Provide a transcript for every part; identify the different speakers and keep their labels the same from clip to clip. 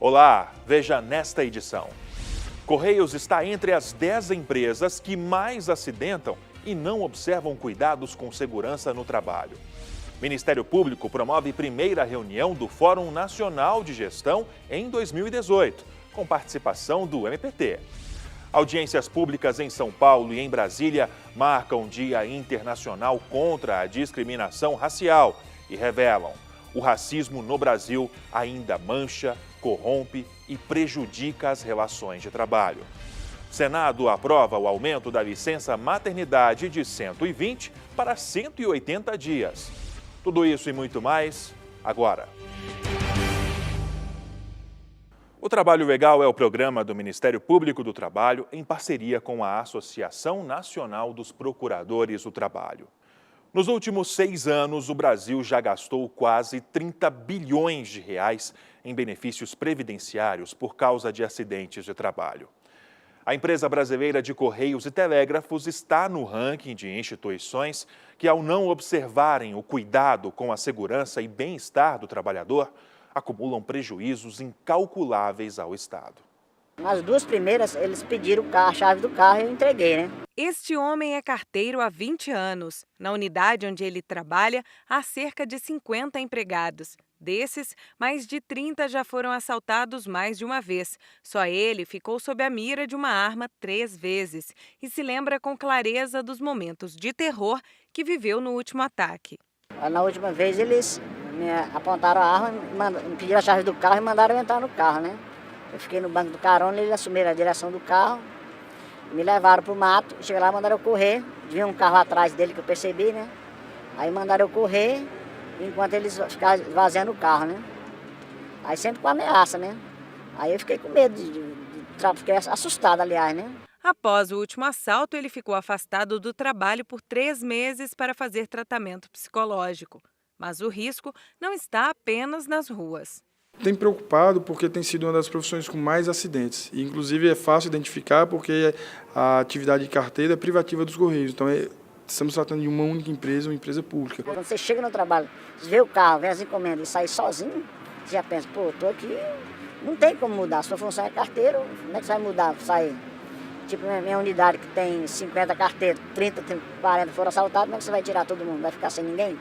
Speaker 1: Olá, veja nesta edição. Correios está entre as 10 empresas que mais acidentam e não observam cuidados com segurança no trabalho. Ministério Público promove primeira reunião do Fórum Nacional de Gestão em 2018, com participação do MPT. Audiências públicas em São Paulo e em Brasília marcam Dia Internacional contra a Discriminação Racial e revelam: o racismo no Brasil ainda mancha, corrompe e prejudica as relações de trabalho. Senado aprova o aumento da licença maternidade de 120 para 180 dias. Tudo isso e muito mais, agora. O Trabalho Legal é o programa do Ministério Público do Trabalho em parceria com a Associação Nacional dos Procuradores do Trabalho. Nos últimos 6 anos, o Brasil já gastou quase 30 bilhões de reais em benefícios previdenciários por causa de acidentes de trabalho. A empresa brasileira de Correios e Telégrafos está no ranking de instituições que, ao não observarem o cuidado com a segurança e bem-estar do trabalhador, acumulam prejuízos incalculáveis ao Estado.
Speaker 2: Nas 2 primeiras, eles pediram a chave do carro e eu entreguei, né?
Speaker 3: Este homem é carteiro há 20 anos. Na unidade onde ele trabalha, há cerca de 50 empregados. Desses, mais de 30 já foram assaltados mais de uma vez. Só ele ficou sob a mira de uma arma 3 vezes e se lembra com clareza dos momentos de terror que viveu no último ataque.
Speaker 2: Na última vez, eles me apontaram a arma, me pediram a chave do carro e mandaram eu entrar no carro, né? Eu fiquei no banco do carona, eles assumiram a direção do carro, me levaram pro mato, cheguei lá, mandaram eu correr, vinha um carro atrás dele que eu percebi, né? Aí mandaram eu correr, enquanto eles ficavam esvaziando o carro, né? Aí sempre com ameaça, né? Aí eu fiquei com medo, fiquei assustado, aliás, né?
Speaker 3: Após o último assalto, ele ficou afastado do trabalho por 3 meses para fazer tratamento psicológico. Mas o risco não está apenas nas ruas.
Speaker 4: Tem preocupado porque tem sido uma das profissões com mais acidentes. E, inclusive, é fácil identificar porque a atividade de carteira é privativa dos Correios. Então, estamos tratando de uma única empresa, uma empresa pública.
Speaker 2: Quando você chega no trabalho, você vê o carro, vê as encomendas e sai sozinho, você já pensa, pô, tô aqui, não tem como mudar. Sua função é carteiro, como é que você vai mudar, sair? Tipo, minha unidade que tem 50 carteiros, 30, 40 foram assaltados, como é que você vai tirar todo mundo? Vai ficar sem ninguém?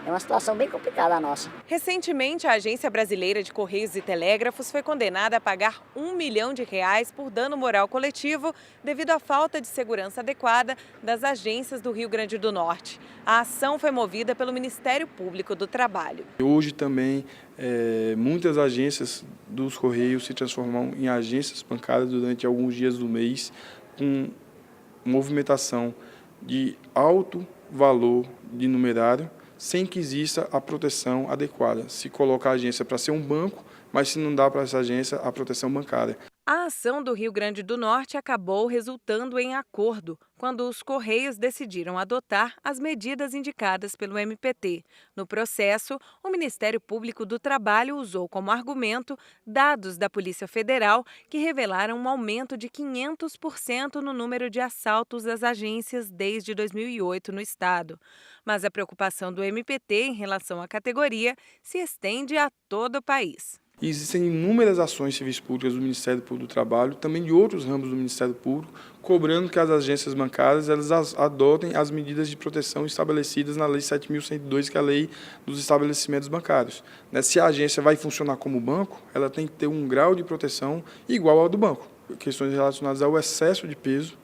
Speaker 2: É uma situação bem complicada a nossa.
Speaker 3: Recentemente, a Agência Brasileira de Correios e Telégrafos foi condenada a pagar R$1 milhão por dano moral coletivo devido à falta de segurança adequada das agências do Rio Grande do Norte. A ação foi movida pelo Ministério Público do Trabalho.
Speaker 4: Hoje também, muitas agências dos Correios se transformam em agências bancárias durante alguns dias do mês, com movimentação de alto valor de numerário, sem que exista a proteção adequada. Se coloca a agência para ser um banco, mas se não dá para essa agência a proteção bancária.
Speaker 3: A ação do Rio Grande do Norte acabou resultando em acordo, quando os Correios decidiram adotar as medidas indicadas pelo MPT. No processo, o Ministério Público do Trabalho usou como argumento dados da Polícia Federal que revelaram um aumento de 500% no número de assaltos das agências desde 2008 no estado. Mas a preocupação do MPT em relação à categoria se estende a todo o país.
Speaker 4: Existem inúmeras ações civis públicas do Ministério Público do Trabalho, também de outros ramos do Ministério Público, cobrando que as agências bancárias elas adotem as medidas de proteção estabelecidas na Lei 7.102, que é a Lei dos Estabelecimentos Bancários. Se a agência vai funcionar como banco, ela tem que ter um grau de proteção igual ao do banco. Questões relacionadas ao excesso de peso,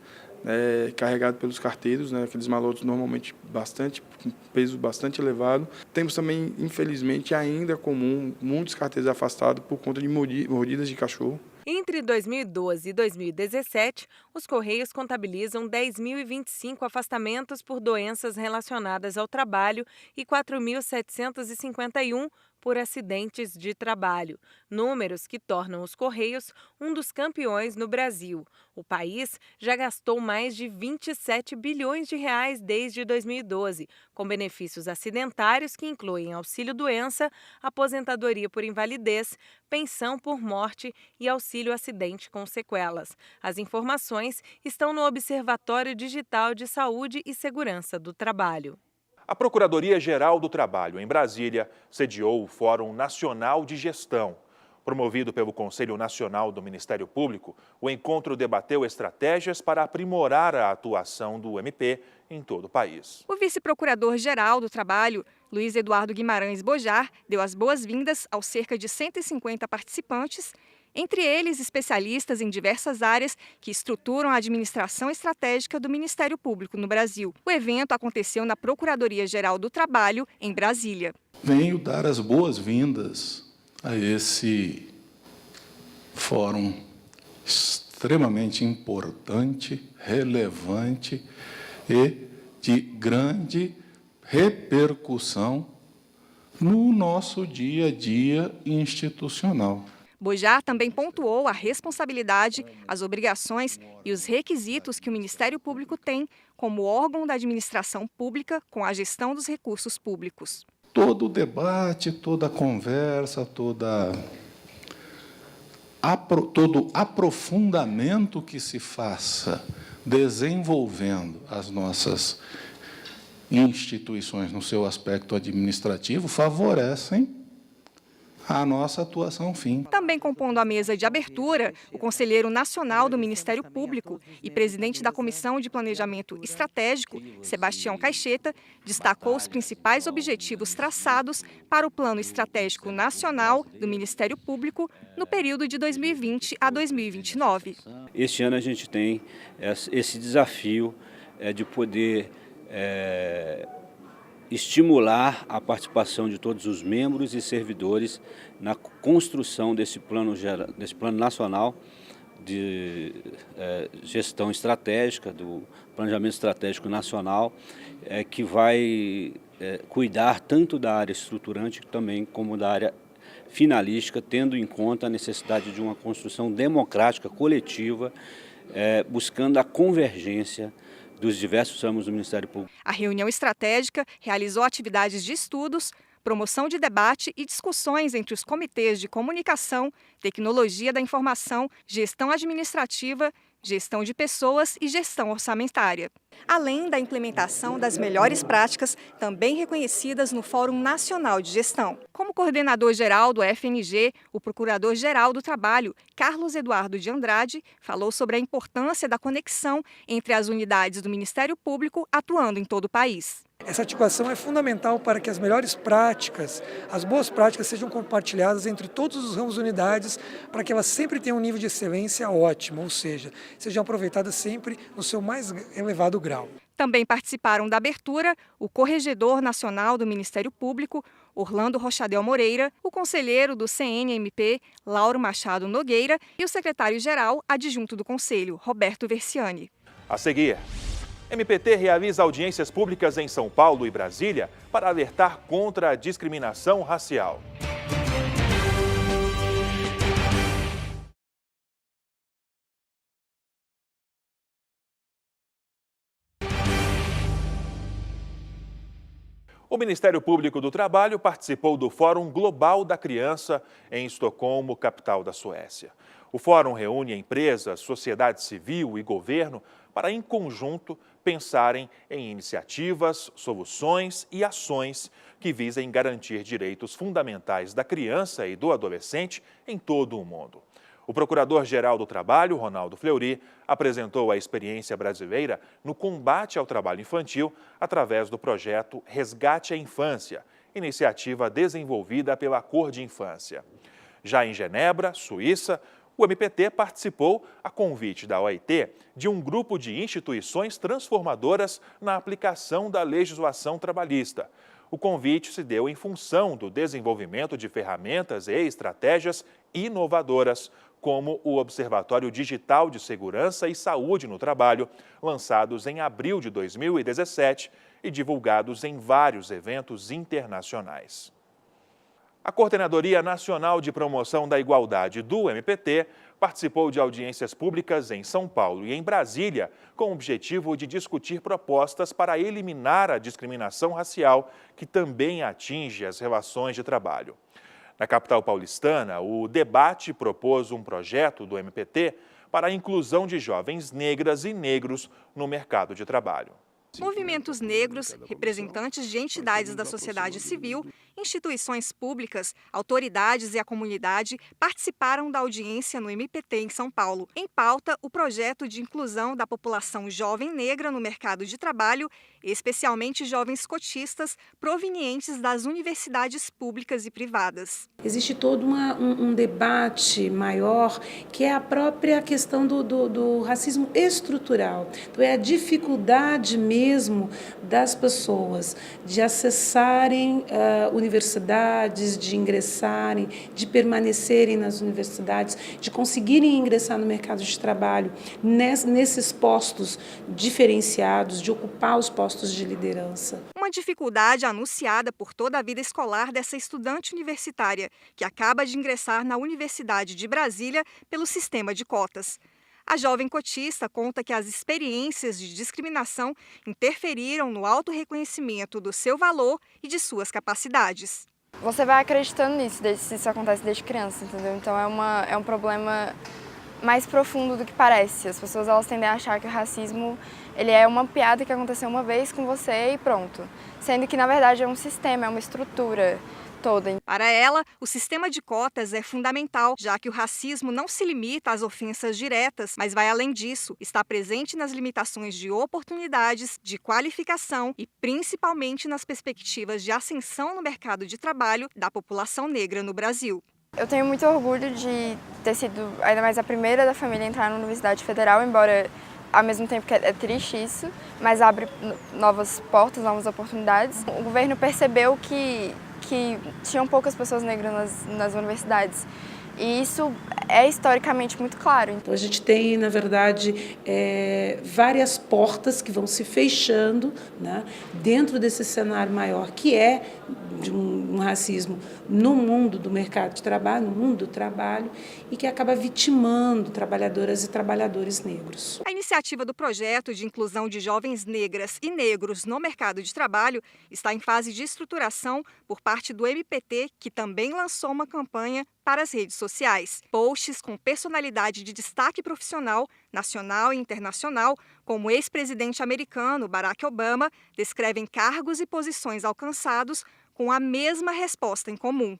Speaker 4: carregado pelos carteiros, aqueles malotes normalmente com peso bastante elevado. Temos também, infelizmente, ainda comum muitos carteiros afastados por conta de mordidas de cachorro.
Speaker 3: Entre 2012 e 2017, os Correios contabilizam 10.025 afastamentos por doenças relacionadas ao trabalho e 4.751 por acidentes de trabalho, números que tornam os Correios um dos campeões no Brasil. O país já gastou mais de 27 bilhões de reais desde 2012, com benefícios acidentários que incluem auxílio-doença, aposentadoria por invalidez, pensão por morte e auxílio acidente com sequelas. As informações estão no Observatório Digital de Saúde e Segurança do Trabalho.
Speaker 1: A Procuradoria-Geral do Trabalho, em Brasília, sediou o Fórum Nacional de Gestão. Promovido pelo Conselho Nacional do Ministério Público, o encontro debateu estratégias para aprimorar a atuação do MP em todo o país.
Speaker 5: O vice-procurador-geral do Trabalho, Luiz Eduardo Guimarães Bojar, deu as boas-vindas aos cerca de 150 participantes, entre eles especialistas em diversas áreas que estruturam a administração estratégica do Ministério Público no Brasil. O evento aconteceu na Procuradoria-Geral do Trabalho, em Brasília.
Speaker 6: Venho dar as boas-vindas a esse fórum extremamente importante, relevante e de grande repercussão no nosso dia a dia institucional.
Speaker 5: Bojar também pontuou a responsabilidade, as obrigações e os requisitos que o Ministério Público tem como órgão da administração pública com a gestão dos recursos públicos.
Speaker 6: Todo o debate, toda a conversa, todo aprofundamento que se faça desenvolvendo as nossas instituições no seu aspecto administrativo favorecem a nossa atuação fim.
Speaker 5: Também compondo a mesa de abertura, o conselheiro nacional do Ministério Público e presidente da Comissão de Planejamento Estratégico, Sebastião Caixeta, destacou os principais objetivos traçados para o Plano Estratégico Nacional do Ministério Público no período de 2020 a 2029.
Speaker 7: Este ano a gente tem esse desafio de poder estimular a participação de todos os membros e servidores na construção desse plano nacional de gestão estratégica, do planejamento estratégico nacional, que vai cuidar tanto da área estruturante também como da área finalística, tendo em conta a necessidade de uma construção democrática, coletiva, buscando a convergência dos diversos ramos do Ministério Público.
Speaker 5: A reunião estratégica realizou atividades de estudos, promoção de debate e discussões entre os comitês de comunicação, tecnologia da informação, gestão administrativa, gestão de pessoas e gestão orçamentária. Além da implementação das melhores práticas, também reconhecidas no Fórum Nacional de Gestão. Como coordenador-geral do FNG, o Procurador-Geral do Trabalho, Carlos Eduardo de Andrade, falou sobre a importância da conexão entre as unidades do Ministério Público atuando em todo o país.
Speaker 8: Essa articulação é fundamental para que as melhores práticas, as boas práticas sejam compartilhadas entre todos os ramos e unidades para que elas sempre tenham um nível de excelência ótimo, ou seja, sejam aproveitadas sempre no seu mais elevado grau.
Speaker 5: Também participaram da abertura o Corregedor Nacional do Ministério Público, Orlando Rochadel Moreira, o conselheiro do CNMP, Lauro Machado Nogueira, e o secretário-geral adjunto do Conselho, Roberto Versiani.
Speaker 1: A seguir, MPT realiza audiências públicas em São Paulo e Brasília para alertar contra a discriminação racial. O Ministério Público do Trabalho participou do Fórum Global da Criança em Estocolmo, capital da Suécia. O fórum reúne empresas, sociedade civil e governo para, em conjunto, pensarem em iniciativas, soluções e ações que visem garantir direitos fundamentais da criança e do adolescente em todo o mundo. O Procurador-Geral do Trabalho, Ronaldo Fleury, apresentou a experiência brasileira no combate ao trabalho infantil através do projeto Resgate à Infância, iniciativa desenvolvida pela Cor de Infância. Já em Genebra, Suíça, o MPT participou, a convite da OIT, de um grupo de instituições transformadoras na aplicação da legislação trabalhista. O convite se deu em função do desenvolvimento de ferramentas e estratégias inovadoras, como o Observatório Digital de Segurança e Saúde no Trabalho, lançados em abril de 2017 e divulgados em vários eventos internacionais. A Coordenadoria Nacional de Promoção da Igualdade do MPT participou de audiências públicas em São Paulo e em Brasília, com o objetivo de discutir propostas para eliminar a discriminação racial, que também atinge as relações de trabalho. Na capital paulistana, o debate propôs um projeto do MPT para a inclusão de jovens negras e negros no mercado de trabalho.
Speaker 5: Movimentos negros, representantes de entidades da sociedade civil, Instituições públicas, autoridades e a comunidade participaram da audiência no MPT em São Paulo. Em pauta, o projeto de inclusão da população jovem negra no mercado de trabalho, especialmente jovens cotistas provenientes das universidades públicas e privadas.
Speaker 9: Existe todo um debate maior, que é a própria questão do racismo estrutural. Então, é a dificuldade mesmo das pessoas de acessarem universidades, de ingressarem, de permanecerem nas universidades, de conseguirem ingressar no mercado de trabalho nesses postos diferenciados, de ocupar os postos de liderança.
Speaker 5: Uma dificuldade anunciada por toda a vida escolar dessa estudante universitária, que acaba de ingressar na Universidade de Brasília pelo sistema de cotas. A jovem cotista conta que as experiências de discriminação interferiram no autorreconhecimento do seu valor e de suas capacidades.
Speaker 10: Você vai acreditando nisso, se isso acontece desde criança, entendeu? Então é um problema mais profundo do que parece. As pessoas elas tendem a achar que o racismo ele é uma piada que aconteceu uma vez com você e pronto. Sendo que, na verdade, é um sistema, é uma estrutura toda.
Speaker 5: Para ela, o sistema de cotas é fundamental, já que o racismo não se limita às ofensas diretas, mas vai além disso, está presente nas limitações de oportunidades, de qualificação e principalmente nas perspectivas de ascensão no mercado de trabalho da população negra no Brasil.
Speaker 10: Eu tenho muito orgulho de ter sido ainda mais a primeira da família a entrar na Universidade Federal, embora ao mesmo tempo que é triste isso, mas abre novas portas, novas oportunidades. O governo percebeu que tinham poucas pessoas negras nas universidades. E isso é historicamente muito claro.
Speaker 9: Então, a gente tem, na verdade, várias portas que vão se fechando, né, dentro desse cenário maior, que é de um racismo no mundo do mercado de trabalho, no mundo do trabalho, e que acaba vitimando trabalhadoras e trabalhadores negros.
Speaker 5: A iniciativa do projeto de inclusão de jovens negras e negros no mercado de trabalho está em fase de estruturação por parte do MPT, que também lançou uma campanha para as redes sociais. Posts com personalidade de destaque profissional, nacional e internacional, como o ex-presidente americano Barack Obama, descrevem cargos e posições alcançados com a mesma resposta em comum.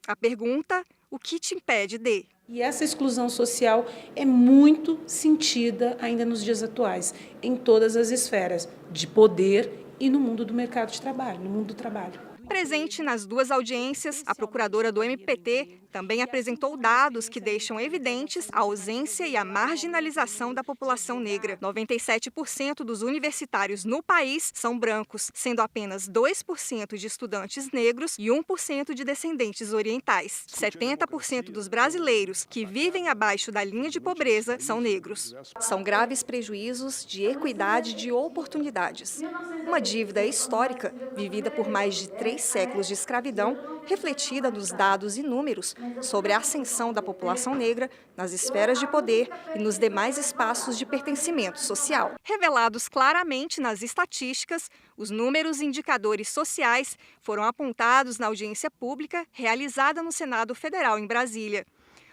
Speaker 5: A pergunta: o que te impede de?
Speaker 9: E essa exclusão social é muito sentida ainda nos dias atuais, em todas as esferas de poder e no mundo do mercado de trabalho, no mundo do trabalho.
Speaker 5: Presente nas duas audiências, a procuradora do MPT também apresentou dados que deixam evidentes a ausência e a marginalização da população negra. 97% dos universitários no país são brancos, sendo apenas 2% de estudantes negros e 1% de descendentes orientais. 70% dos brasileiros que vivem abaixo da linha de pobreza são negros. São graves prejuízos de equidade de oportunidades. Uma dívida histórica vivida por mais de 3 séculos de escravidão, refletida nos dados e números sobre a ascensão da população negra nas esferas de poder e nos demais espaços de pertencimento social. Revelados claramente nas estatísticas, os números e indicadores sociais foram apontados na audiência pública realizada no Senado Federal em Brasília.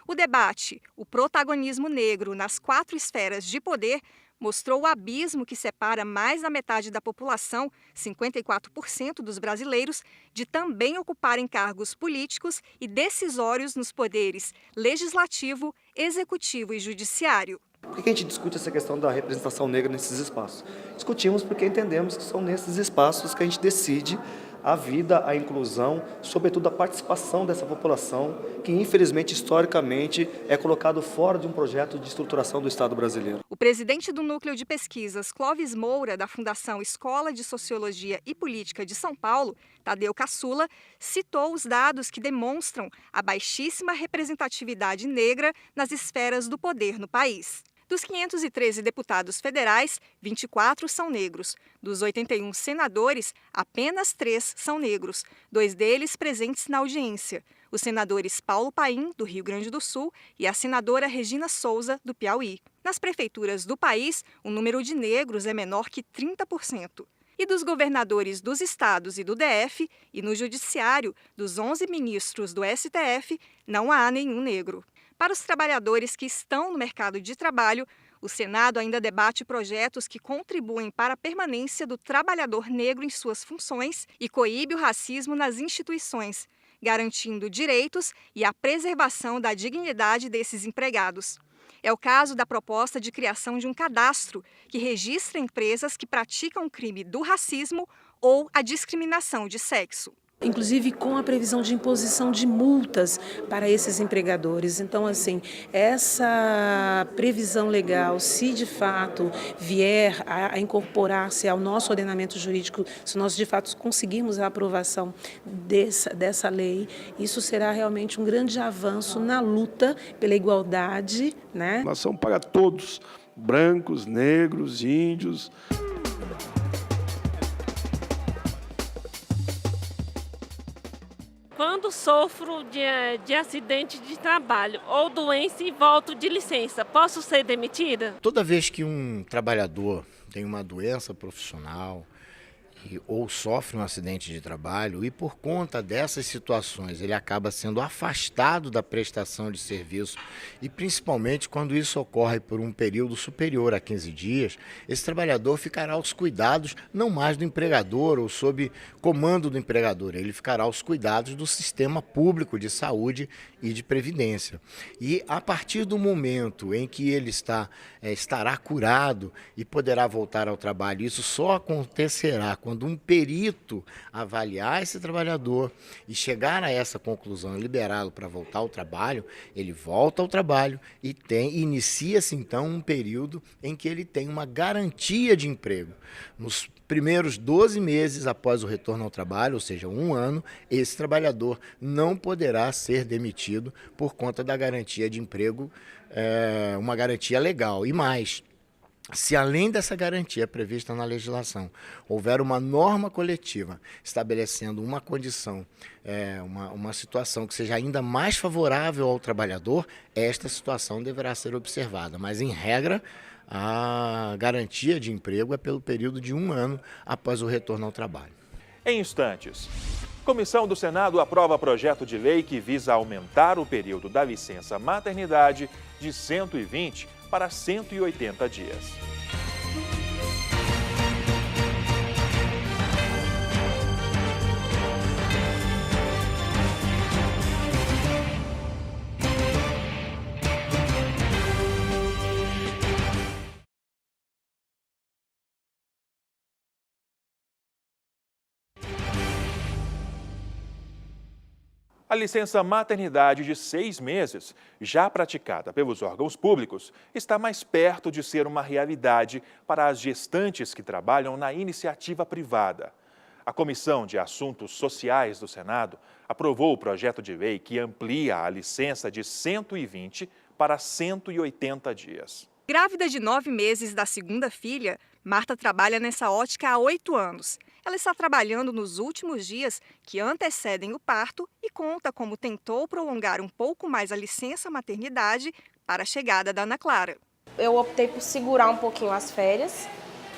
Speaker 5: O debate, o protagonismo negro nas 4 esferas de poder, mostrou o abismo que separa mais da metade da população, 54% dos brasileiros, de também ocuparem cargos políticos e decisórios nos poderes legislativo, executivo e judiciário.
Speaker 11: Por que a gente discute essa questão da representação negra nesses espaços? Discutimos porque entendemos que são nesses espaços que a gente decide a vida, a inclusão, sobretudo a participação dessa população, que infelizmente, historicamente, é colocado fora de um projeto de estruturação do Estado brasileiro.
Speaker 5: O presidente do Núcleo de Pesquisas, Clóvis Moura, da Fundação Escola de Sociologia e Política de São Paulo, Tadeu Caçula, citou os dados que demonstram a baixíssima representatividade negra nas esferas do poder no país. Dos 513 deputados federais, 24 são negros. Dos 81 senadores, apenas 3 são negros, 2 deles presentes na audiência. Os senadores Paulo Paim, do Rio Grande do Sul, e a senadora Regina Souza, do Piauí. Nas prefeituras do país, o número de negros é menor que 30%. E dos governadores dos estados e do DF, e no judiciário, dos 11 ministros do STF, não há nenhum negro. Para os trabalhadores que estão no mercado de trabalho, O Senado ainda debate projetos que contribuem para a permanência do trabalhador negro em suas funções e coíbe o racismo nas instituições, garantindo direitos e a preservação da dignidade desses empregados. É o caso da proposta de criação de um cadastro que registra empresas que praticam o crime do racismo ou a discriminação de sexo.
Speaker 9: Inclusive com a previsão de imposição de multas para esses empregadores. Então, assim, essa previsão legal, se de fato vier a incorporar-se ao nosso ordenamento jurídico, se nós de fato conseguirmos a aprovação dessa lei, isso será realmente um grande avanço na luta pela igualdade, né?
Speaker 12: Nós somos para todos, brancos, negros, índios.
Speaker 13: Quando sofro de acidente de trabalho ou doença e volto de licença, posso ser demitida?
Speaker 14: Toda vez que um trabalhador tem uma doença profissional ou sofre um acidente de trabalho e por conta dessas situações ele acaba sendo afastado da prestação de serviço e principalmente quando isso ocorre por um período superior a 15 dias, esse trabalhador ficará aos cuidados não mais do empregador ou sob comando do empregador, ele ficará aos cuidados do sistema público de saúde e de previdência. E a partir do momento em que ele estará curado e poderá voltar ao trabalho, isso só acontecerá quando um perito avaliar esse trabalhador e chegar a essa conclusão e liberá-lo para voltar ao trabalho, ele volta ao trabalho e inicia-se então um período em que ele tem uma garantia de emprego. Nos primeiros 12 meses após o retorno ao trabalho, ou seja, 1 ano, esse trabalhador não poderá ser demitido por conta da garantia de emprego, uma garantia legal. E mais, se além dessa garantia prevista na legislação, houver uma norma coletiva estabelecendo uma condição, uma situação que seja ainda mais favorável ao trabalhador, esta situação deverá ser observada. Mas, em regra, a garantia de emprego é pelo período de 1 ano após o retorno ao trabalho.
Speaker 1: Em instantes, Comissão do Senado aprova projeto de lei que visa aumentar o período da licença maternidade de 120 para 180 dias. A licença maternidade de 6 meses, já praticada pelos órgãos públicos, está mais perto de ser uma realidade para as gestantes que trabalham na iniciativa privada. A Comissão de Assuntos Sociais do Senado aprovou o projeto de lei que amplia a licença de 120 para 180 dias.
Speaker 5: Grávida de 9 meses da segunda filha, Marta trabalha nessa ótica há 8 anos. Ela está trabalhando nos últimos dias que antecedem o parto e conta como tentou prolongar um pouco mais a licença maternidade para a chegada da Ana Clara.
Speaker 15: Eu optei por segurar um pouquinho as férias,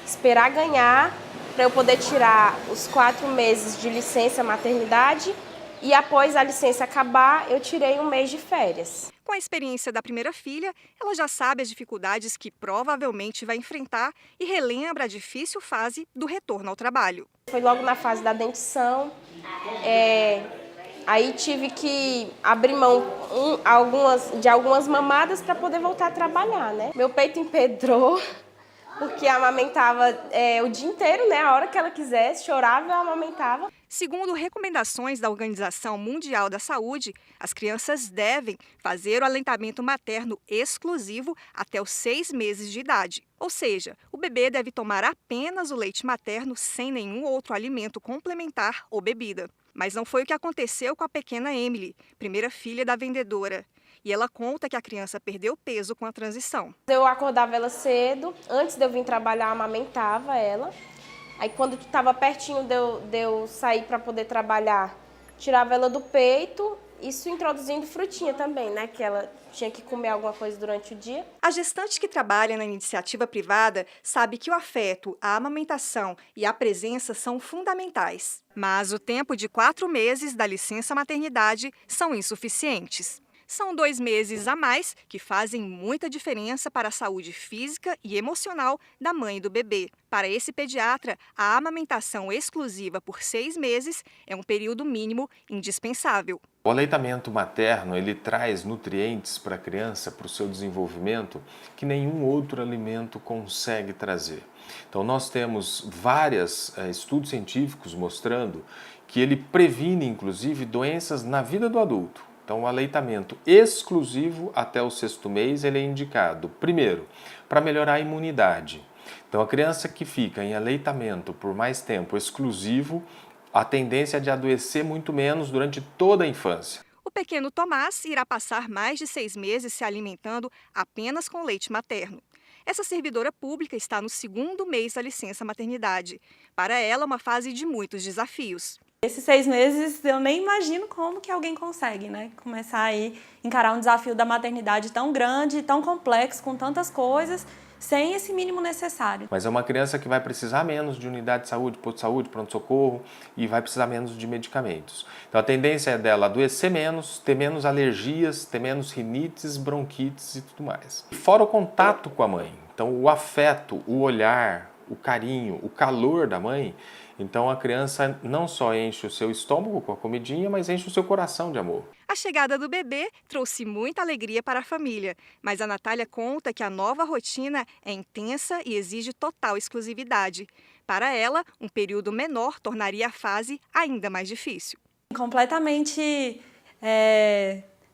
Speaker 15: esperar ganhar para eu poder tirar os 4 meses de licença maternidade e após a licença acabar, eu tirei 1 mês de férias.
Speaker 5: Com a experiência da primeira filha, ela já sabe as dificuldades que provavelmente vai enfrentar e relembra a difícil fase do retorno ao trabalho.
Speaker 15: Foi logo na fase da dentição, aí tive que abrir mão de algumas mamadas para poder voltar a trabalhar, né? Meu peito empedrou, porque amamentava o dia inteiro, né? A hora que ela quisesse, chorava e eu amamentava.
Speaker 5: Segundo recomendações da Organização Mundial da Saúde, as crianças devem fazer o aleitamento materno exclusivo até os 6 meses de idade. Ou seja, o bebê deve tomar apenas o leite materno sem nenhum outro alimento complementar ou bebida. Mas não foi o que aconteceu com a pequena Emily, primeira filha da vendedora. E ela conta que a criança perdeu peso com a transição.
Speaker 15: Eu acordava ela cedo, antes de eu vir trabalhar, amamentava ela. Aí quando estava pertinho de eu sair para poder trabalhar, tirava ela do peito, isso introduzindo frutinha também, né? Que ela tinha que comer alguma coisa durante o dia.
Speaker 5: A gestante que trabalha na iniciativa privada sabe que o afeto, a amamentação e a presença são fundamentais. Mas o tempo de 4 meses da licença maternidade são insuficientes. São 2 meses a mais que fazem muita diferença para a saúde física e emocional da mãe e do bebê. Para esse pediatra, a amamentação exclusiva por 6 meses é um período mínimo indispensável.
Speaker 16: O aleitamento materno, ele traz nutrientes para a criança, para o seu desenvolvimento, que nenhum outro alimento consegue trazer. Então nós temos vários estudos científicos mostrando que ele previne, inclusive, doenças na vida do adulto. Então, o aleitamento exclusivo até o 6º mês ele é indicado, primeiro, para melhorar a imunidade. Então, a criança que fica em aleitamento por mais tempo exclusivo, a tendência é de adoecer muito menos durante toda a infância.
Speaker 5: O pequeno Tomás irá passar mais de 6 meses se alimentando apenas com leite materno. Essa servidora pública está no 2º mês da licença maternidade. Para ela, uma fase de muitos desafios.
Speaker 17: Esses 6 meses eu nem imagino como que alguém consegue, né? Começar aí encarar um desafio da maternidade tão grande, tão complexo, com tantas coisas, sem esse mínimo necessário.
Speaker 16: Mas é uma criança que vai precisar menos de unidade de saúde, posto de saúde, pronto-socorro e vai precisar menos de medicamentos. Então a tendência é dela adoecer menos, ter menos alergias, ter menos rinites, bronquites e tudo mais. Fora o contato com a mãe, então o afeto, o olhar, o carinho, o calor da mãe, então a criança não só enche o seu estômago com a comidinha, mas enche o seu coração de amor.
Speaker 5: A chegada do bebê trouxe muita alegria para a família, mas a Natália conta que a nova rotina é intensa e exige total exclusividade. Para ela, um período menor tornaria a fase ainda mais difícil.
Speaker 17: Completamente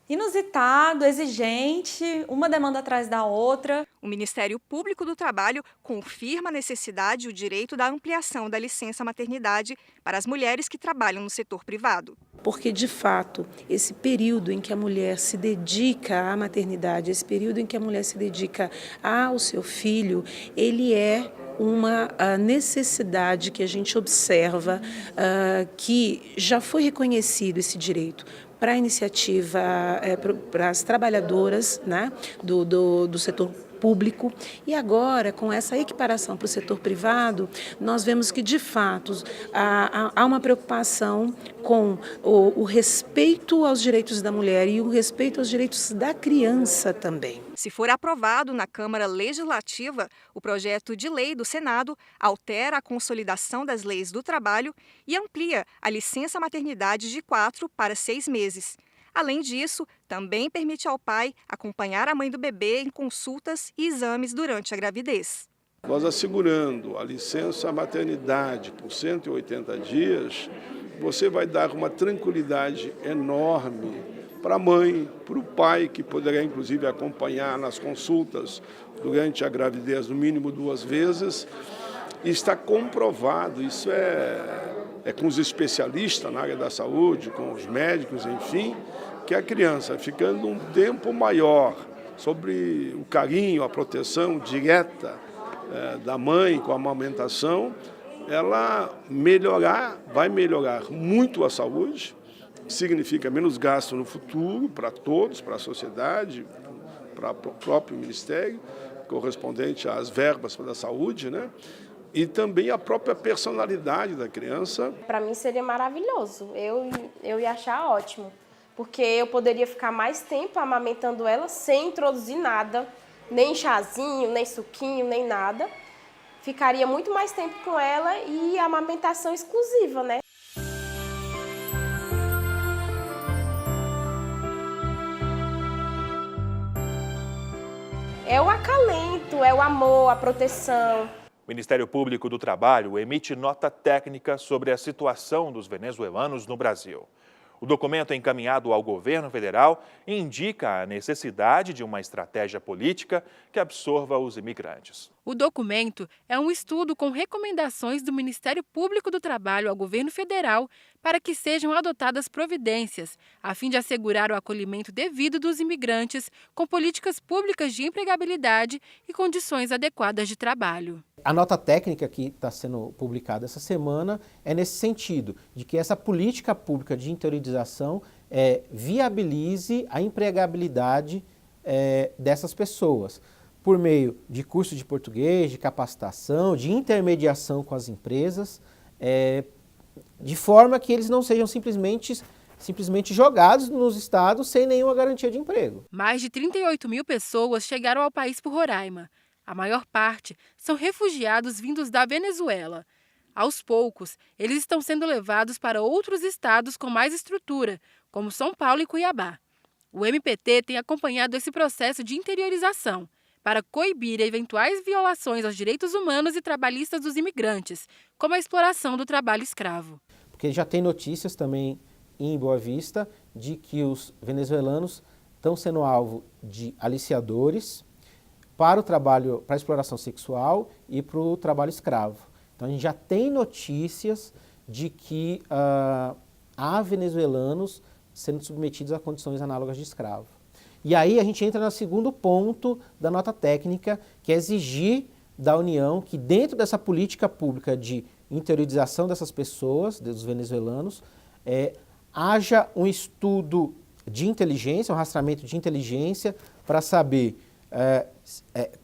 Speaker 17: inusitado, exigente, uma demanda atrás da outra.
Speaker 5: O Ministério Público do Trabalho confirma a necessidade e o direito da ampliação da licença maternidade para as mulheres que trabalham no setor privado.
Speaker 9: Porque, de fato, esse período em que a mulher se dedica à maternidade, esse período em que a mulher se dedica ao seu filho, ele é uma necessidade que a gente observa, que já foi reconhecido esse direito para a iniciativa, para as trabalhadoras, né, do setor público, e agora, com essa equiparação para o setor privado, nós vemos que, de fato, há uma preocupação com o respeito aos direitos da mulher e o respeito aos direitos da criança também.
Speaker 5: Se for aprovado na Câmara Legislativa, o projeto de lei do Senado altera a consolidação das leis do trabalho e amplia a licença maternidade de 4 para 6 meses. Além disso, também permite ao pai acompanhar a mãe do bebê em consultas e exames durante a gravidez.
Speaker 12: Nós assegurando a licença maternidade por 180 dias, você vai dar uma tranquilidade enorme para a mãe, para o pai, que poderá inclusive acompanhar nas consultas durante a gravidez no mínimo 2 vezes. E está comprovado, isso é com os especialistas na área da saúde, com os médicos, enfim, que a criança, ficando um tempo maior sobre o carinho, a proteção direta da mãe com a amamentação, ela vai melhorar muito a saúde, significa menos gasto no futuro para todos, para a sociedade, para o próprio Ministério, correspondente às verbas da saúde, né? E também a própria personalidade da criança.
Speaker 15: Para mim seria maravilhoso, eu ia achar ótimo, porque eu poderia ficar mais tempo amamentando ela sem introduzir nada, nem chazinho, nem suquinho, nem nada. Ficaria muito mais tempo com ela e a amamentação exclusiva, né? É o acalento, é o amor, a proteção.
Speaker 1: O Ministério Público do Trabalho emite nota técnica sobre a situação dos venezuelanos no Brasil. O documento é encaminhado ao governo federal e indica a necessidade de uma estratégia política que absorva os imigrantes.
Speaker 18: O documento é um estudo com recomendações do Ministério Público do Trabalho ao governo federal para que sejam adotadas providências, a fim de assegurar o acolhimento devido dos imigrantes com políticas públicas de empregabilidade e condições adequadas de trabalho.
Speaker 19: A nota técnica que está sendo publicada essa semana é nesse sentido, de que essa política pública de interiorização viabilize a empregabilidade dessas pessoas, por meio de curso de português, de capacitação, de intermediação com as empresas, de forma que eles não sejam simplesmente simplesmente jogados nos estados sem nenhuma garantia de emprego.
Speaker 18: Mais de 38 mil pessoas chegaram ao país por Roraima. A maior parte são refugiados vindos da Venezuela. Aos poucos, eles estão sendo levados para outros estados com mais estrutura, como São Paulo e Cuiabá. O MPT tem acompanhado esse processo de interiorização para coibir eventuais violações aos direitos humanos e trabalhistas dos imigrantes, como a exploração do trabalho escravo.
Speaker 19: Porque já tem notícias também em Boa Vista de que os venezuelanos estão sendo alvo de aliciadores para o trabalho, para a exploração sexual e para o trabalho escravo. Então a gente já tem notícias de que há venezuelanos sendo submetidos a condições análogas de escravo. E aí a gente entra no segundo ponto da nota técnica, que é exigir da União que dentro dessa política pública de interiorização dessas pessoas, dos venezuelanos, haja um estudo de inteligência, um rastreamento de inteligência para saber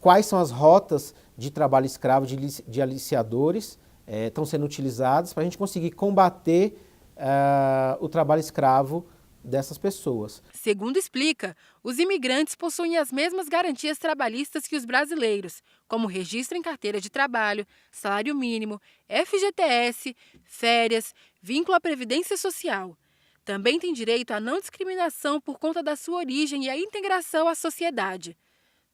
Speaker 19: quais são as rotas de trabalho escravo, de aliciadores estão sendo utilizadas para a gente conseguir combater o trabalho escravo dessas pessoas.
Speaker 18: Segundo explica, os imigrantes possuem as mesmas garantias trabalhistas que os brasileiros, como registro em carteira de trabalho, salário mínimo, FGTS, férias, vínculo à Previdência Social. Também tem direito à não discriminação por conta da sua origem e à integração à sociedade.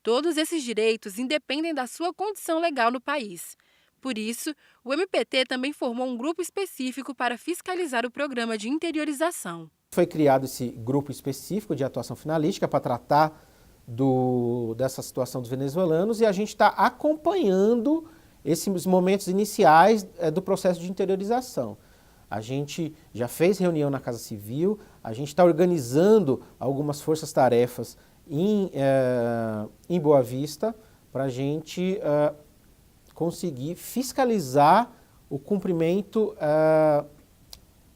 Speaker 18: Todos esses direitos independem da sua condição legal no país. Por isso, o MPT também formou um grupo específico para fiscalizar o programa de interiorização.
Speaker 19: Foi criado esse grupo específico de atuação finalística para tratar dessa situação dos venezuelanos e a gente está acompanhando esses momentos iniciais do processo de interiorização. A gente já fez reunião na Casa Civil, a gente está organizando algumas forças-tarefas em Boa Vista para a gente conseguir fiscalizar o cumprimento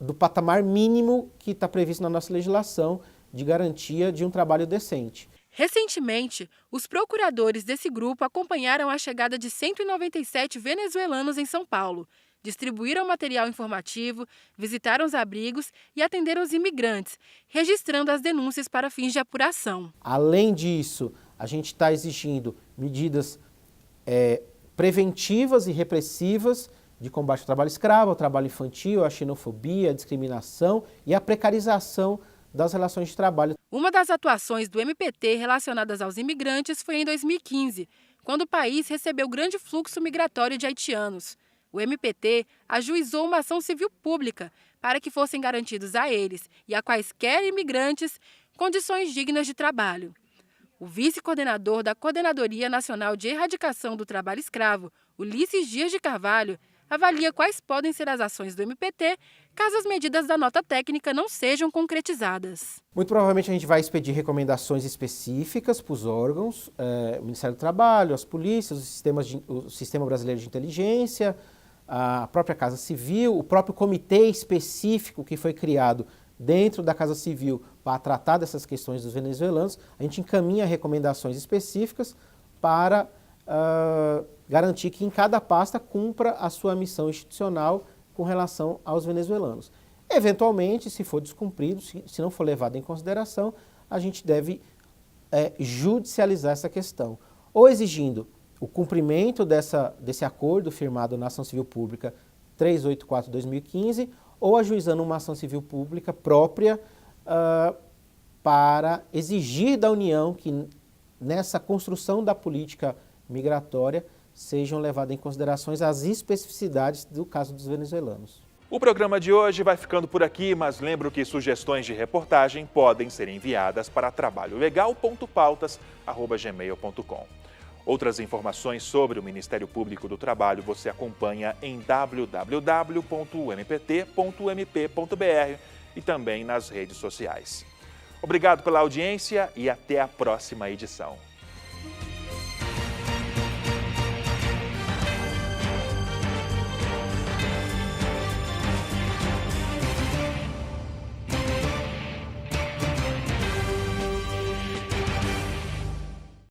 Speaker 19: do patamar mínimo que está previsto na nossa legislação de garantia de um trabalho decente.
Speaker 18: Recentemente, os procuradores desse grupo acompanharam a chegada de 197 venezuelanos em São Paulo, distribuíram material informativo, visitaram os abrigos e atenderam os imigrantes, registrando as denúncias para fins de apuração.
Speaker 19: Além disso, a gente está exigindo medidas preventivas e repressivas de combate ao trabalho escravo, ao trabalho infantil, à xenofobia, à discriminação e à precarização das relações de trabalho.
Speaker 18: Uma das atuações do MPT relacionadas aos imigrantes foi em 2015, quando o país recebeu grande fluxo migratório de haitianos. O MPT ajuizou uma ação civil pública para que fossem garantidos a eles e a quaisquer imigrantes condições dignas de trabalho. O vice-coordenador da Coordenadoria Nacional de Erradicação do Trabalho Escravo, Ulisses Dias de Carvalho, avalia quais podem ser as ações do MPT caso as medidas da nota técnica não sejam concretizadas.
Speaker 19: Muito provavelmente a gente vai expedir recomendações específicas para os órgãos, o Ministério do Trabalho, as polícias, o Sistema Brasileiro de Inteligência, a própria Casa Civil, o próprio comitê específico que foi criado dentro da Casa Civil para tratar dessas questões dos venezuelanos. A gente encaminha recomendações específicas para garantir que em cada pasta cumpra a sua missão institucional com relação aos venezuelanos. Eventualmente, se for descumprido, se não for levado em consideração, a gente deve judicializar essa questão, ou exigindo o cumprimento desse acordo firmado na Ação Civil Pública 384/2015, ou ajuizando uma ação civil pública própria para exigir da União que nessa construção da política migratória sejam levadas em consideração as especificidades do caso dos venezuelanos.
Speaker 1: O programa de hoje vai ficando por aqui, mas lembro que sugestões de reportagem podem ser enviadas para trabalholegal.pautas@gmail.com. Outras informações sobre o Ministério Público do Trabalho você acompanha em www.mpt.mp.br e também nas redes sociais. Obrigado pela audiência e até a próxima edição.